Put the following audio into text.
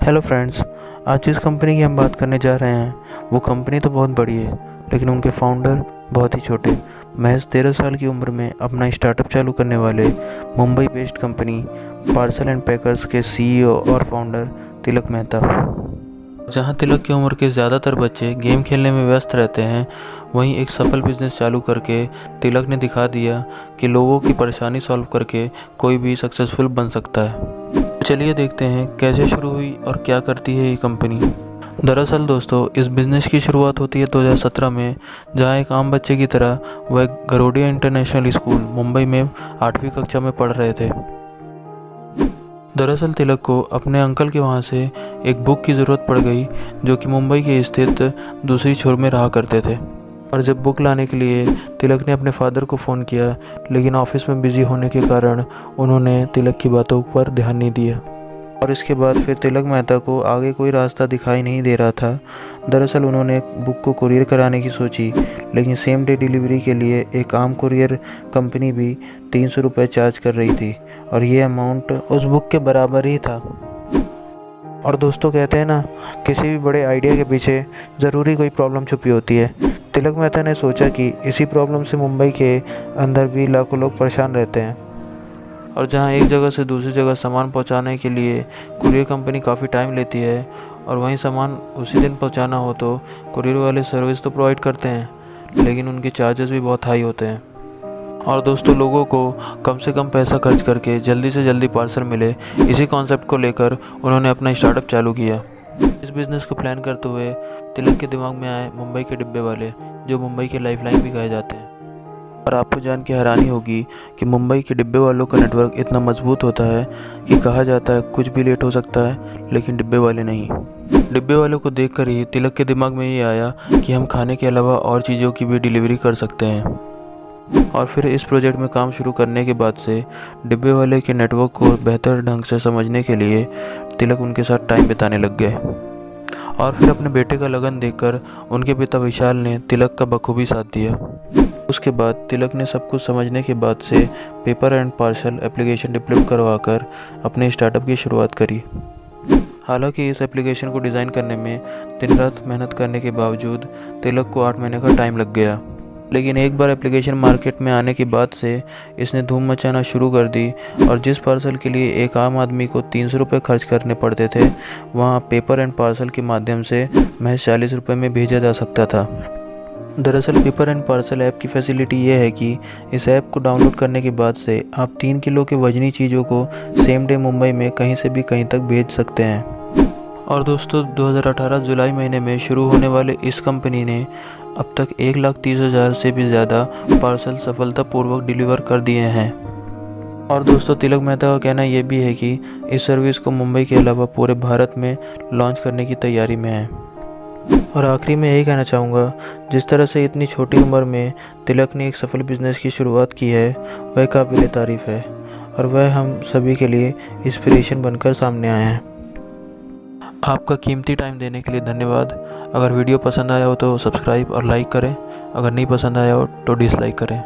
Hello friends, आज जिस company की हम बात करने जा रहे हैं वो कंपनी तो बहुत बड़ी है, लेकिन उनके फाउंडर बहुत ही छोटे। महज 13 साल की उम्र में अपना स्टार्टअप चालू करने वाले Mumbai based company parcel and packers के सीईओ और फाउंडर तिलक मेहता। जहां तिलक की उम्र के ज़्यादातर बच्चे गेम खेलने में व्यस्त रहते हैं, वहीं एक सफल बिजनेस चालू करके तिलक ने दिखा दिया कि लोगों की परेशानी सॉल्व करके कोई भी सक्सेसफुल बन सकता है। चलिए देखते हैं कैसे शुरू हुई और क्या करती है ये कंपनी। दरअसल दोस्तों, इस बिज़नेस की शुरुआत होती है 2017 में, जहां एक आम बच्चे की तरह वह गरोडिया इंटरनेशनल स्कूल मुंबई में 8वीं कक्षा में पढ़ रहे थे। दरअसल तिलक को अपने अंकल के वहाँ से एक बुक की ज़रूरत पड़ गई, जो कि मुंबई के स्थित दूसरी छोर में रहा करते थे। और जब बुक लाने के लिए तिलक ने अपने फादर को फ़ोन किया, लेकिन ऑफिस में बिज़ी होने के कारण उन्होंने तिलक की बातों पर ध्यान नहीं दिया। और इसके बाद फिर तिलक मेहता को आगे कोई रास्ता दिखाई नहीं दे रहा था। दरअसल उन्होंने बुक को कुरियर कराने की सोची, लेकिन सेम डे डिलीवरी के लिए एक आम कुरियर कंपनी भी 300 रुपये चार्ज कर रही थी, और ये अमाउंट उस बुक के बराबर ही था। और दोस्तों, कहते हैं ना, किसी भी बड़े आइडिया के पीछे ज़रूरी कोई प्रॉब्लम छुपी होती है। तिलक मेहता ने सोचा कि इसी प्रॉब्लम से मुंबई के अंदर भी लाखों लोग परेशान रहते हैं, और जहां एक जगह से दूसरी जगह सामान पहुंचाने के लिए कुरियर कंपनी काफ़ी टाइम लेती है, और वहीं सामान उसी दिन पहुंचाना हो तो कुरियर वाले सर्विस तो प्रोवाइड करते हैं, लेकिन उनके चार्जेस भी बहुत हाई होते हैं। और दोस्तों, लोगों को कम से कम पैसा खर्च करके जल्दी से जल्दी पार्सल मिले, इसी कॉन्सेप्ट को लेकर उन्होंने अपना स्टार्टअप चालू किया। इस बिज़नेस को प्लान करते हुए तिलक के दिमाग में आए मुंबई के डिब्बे वाले, जो मुंबई के लाइफलाइन भी कहे जाते हैं। और आपको जान के हैरानी होगी कि मुंबई के डिब्बे वालों का नेटवर्क इतना मजबूत होता है कि कहा जाता है कुछ भी लेट हो सकता है, लेकिन डिब्बे वाले नहीं। डिब्बे वालों को देखकर ही तिलक के दिमाग में ये आया कि हम खाने के अलावा और चीज़ों की भी डिलीवरी कर सकते हैं। और फिर इस प्रोजेक्ट में काम शुरू करने के बाद से डिब्बे वाले के नेटवर्क को बेहतर ढंग से समझने के लिए तिलक उनके साथ टाइम बिताने लग गए। और फिर अपने बेटे का लगन देखकर उनके पिता विशाल ने तिलक का बखूबी साथ दिया। उसके बाद तिलक ने सब कुछ समझने के बाद से paper and parcel application develop करवाकर अपने स्टार्टअप की शुरुआत करी। हालांकि इस एप्लीकेशन को डिज़ाइन करने में दिन रात मेहनत करने के बावजूद तिलक को 8 महीने का टाइम लग गया, लेकिन एक बार एप्लीकेशन मार्केट में आने के बाद से इसने धूम मचाना शुरू कर दी। और जिस पार्सल के लिए एक आम आदमी को 300 रुपये खर्च करने पड़ते थे, वहाँ पेपर एंड पार्सल के माध्यम से महज 40 रुपये में भेजा जा सकता था। दरअसल पेपर एंड पार्सल ऐप की फैसिलिटी ये है कि इस ऐप को डाउनलोड करने के बाद से आप 3 किलो के वजनी चीज़ों को सेम डे मुंबई में कहीं से भी कहीं तक भेज सकते हैं। और दोस्तों, 2018 जुलाई महीने में शुरू होने वाले इस कंपनी ने अब तक 1,30,000 से भी ज़्यादा पार्सल सफलतापूर्वक डिलीवर कर दिए हैं। और दोस्तों, तिलक मेहता का कहना यह भी है कि इस सर्विस को मुंबई के अलावा पूरे भारत में लॉन्च करने की तैयारी में है। और आखिरी में यही कहना चाहूँगा, जिस तरह से इतनी छोटी उम्र में तिलक ने एक सफल बिजनेस की शुरुआत की है, वह काबिल तारीफ़ है, और वह हम सभी के लिए इंस्पिरेशन बनकर सामने आए हैं। आपका कीमती टाइम देने के लिए धन्यवाद। अगर वीडियो पसंद आया हो तो सब्सक्राइब और लाइक करें, अगर नहीं पसंद आया हो तो डिसलाइक करें।